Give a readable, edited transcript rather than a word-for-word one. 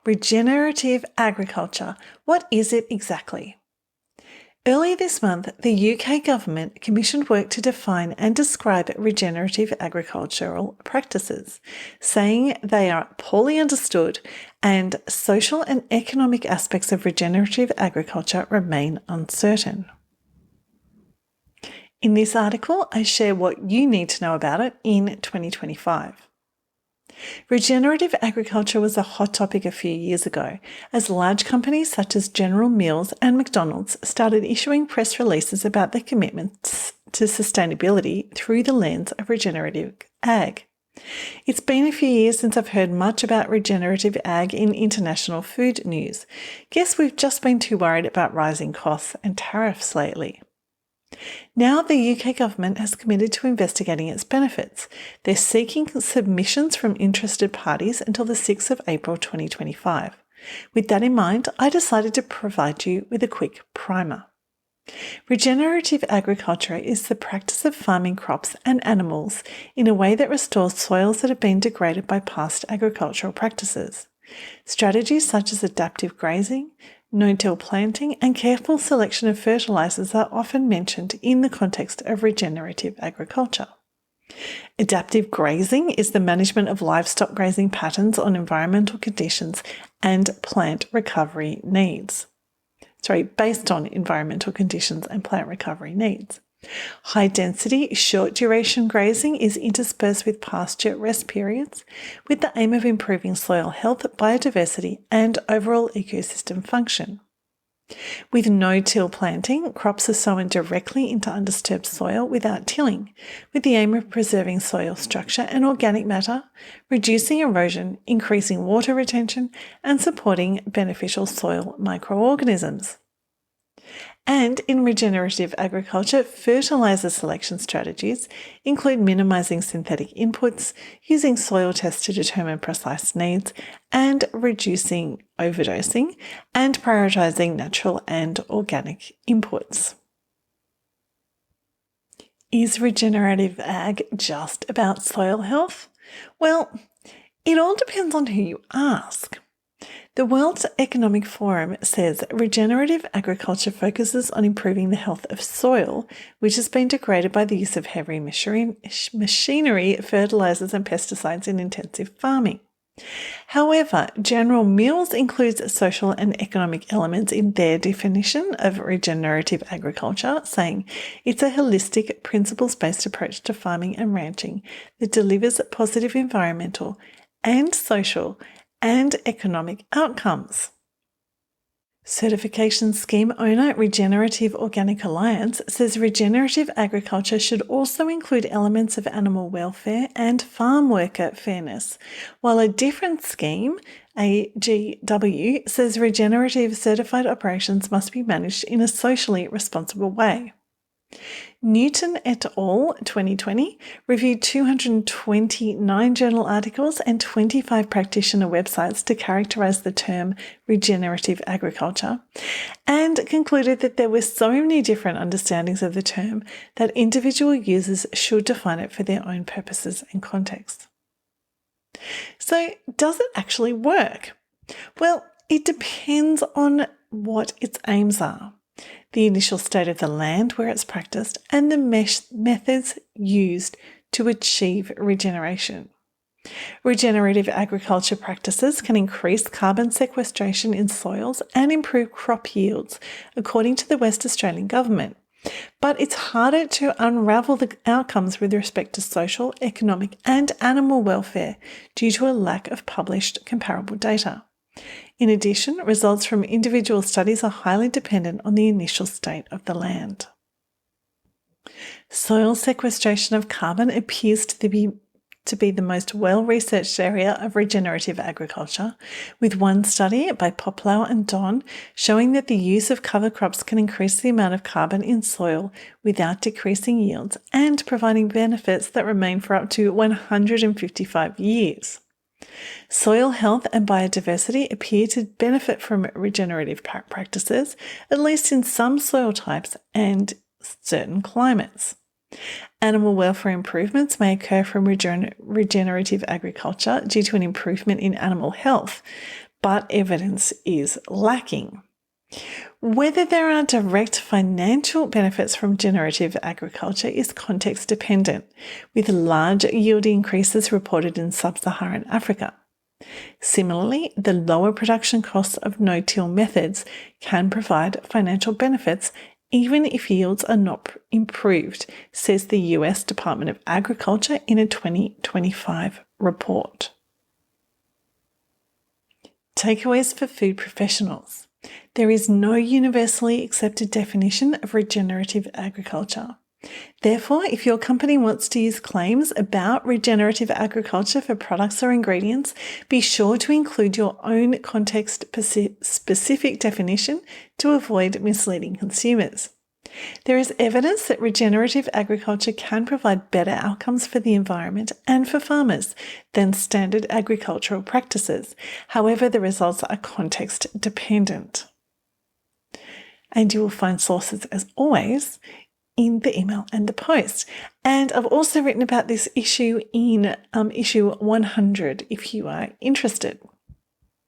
Regenerative agriculture. What is it exactly? Earlier this month, the UK government commissioned work to define and describe regenerative agricultural practices, saying they are poorly understood and social and economic aspects of regenerative agriculture remain uncertain. In this article, I share what you need to know about it in 2025. Regenerative agriculture was a hot topic a few years ago, as large companies such as General Mills and McDonald's started issuing press releases about their commitments to sustainability through the lens of regenerative ag. It's been a few years since I've heard much about regenerative ag in international food news. Guess we've just been too worried about rising costs and tariffs lately. Now the UK government has committed to investigating its benefits. They're seeking submissions from interested parties until the 6th of April 2025. With that in mind, I decided to provide you with a quick primer. Regenerative agriculture is the practice of farming crops and animals in a way that restores soils that have been degraded by past agricultural practices. Strategies such as adaptive grazing, no-till planting, and careful selection of fertilizers are often mentioned in the context of regenerative agriculture. Adaptive grazing is the management of livestock grazing patterns on environmental conditions and plant recovery needs. Based on environmental conditions and plant recovery needs. High-density, short-duration grazing is interspersed with pasture rest periods with the aim of improving soil health, biodiversity, and overall ecosystem function. With no-till planting, crops are sown directly into undisturbed soil without tilling, with the aim of preserving soil structure and organic matter, reducing erosion, increasing water retention, and supporting beneficial soil microorganisms. And in regenerative agriculture, fertilizer selection strategies include minimising synthetic inputs, using soil tests to determine precise needs, and reducing overdosing, and prioritising natural and organic inputs. Is regenerative ag just about soil health? Well, it all depends on who you ask. The World Economic Forum says regenerative agriculture focuses on improving the health of soil, which has been degraded by the use of heavy machinery, fertilizers, and pesticides in intensive farming. However, General Mills includes social and economic elements in their definition of regenerative agriculture, saying it's a holistic, principles-based approach to farming and ranching that delivers positive environmental and social and economic outcomes. Certification scheme owner Regenerative Organic Alliance says regenerative agriculture should also include elements of animal welfare and farm worker fairness, while a different scheme, AGW, says regenerative certified operations must be managed in a socially responsible way. Newton et al. 2020 reviewed 229 journal articles and 25 practitioner websites to characterize the term regenerative agriculture and concluded that there were so many different understandings of the term that individual users should define it for their own purposes and contexts. So, does it actually work? Well, it depends on what its aims are, the initial state of the land where it's practiced, and the methods used to achieve regeneration. Regenerative agriculture practices can increase carbon sequestration in soils and improve crop yields, according to the West Australian Government. But it's harder to unravel the outcomes with respect to social, economic, and animal welfare due to a lack of published comparable data. In addition, results from individual studies are highly dependent on the initial state of the land. Soil sequestration of carbon appears to be the most well-researched area of regenerative agriculture, with one study by Poplau and Don showing that the use of cover crops can increase the amount of carbon in soil without decreasing yields and providing benefits that remain for up to 155 years. Soil health and biodiversity appear to benefit from regenerative practices, at least in some soil types and certain climates. Animal welfare improvements may occur from regenerative agriculture due to an improvement in animal health, but evidence is lacking. Whether there are direct financial benefits from regenerative agriculture is context dependent, with large yield increases reported in sub-Saharan Africa. Similarly, the lower production costs of no-till methods can provide financial benefits even if yields are not improved, says the US Department of Agriculture in a 2025 report. Takeaways for food professionals. There is no universally accepted definition of regenerative agriculture. Therefore, if your company wants to use claims about regenerative agriculture for products or ingredients, be sure to include your own context-specific definition to avoid misleading consumers. There is evidence that regenerative agriculture can provide better outcomes for the environment and for farmers than standard agricultural practices. However, the results are context-dependent. And you will find sources, as always, in the email and the post. And I've also written about this issue in issue 100 if you are interested.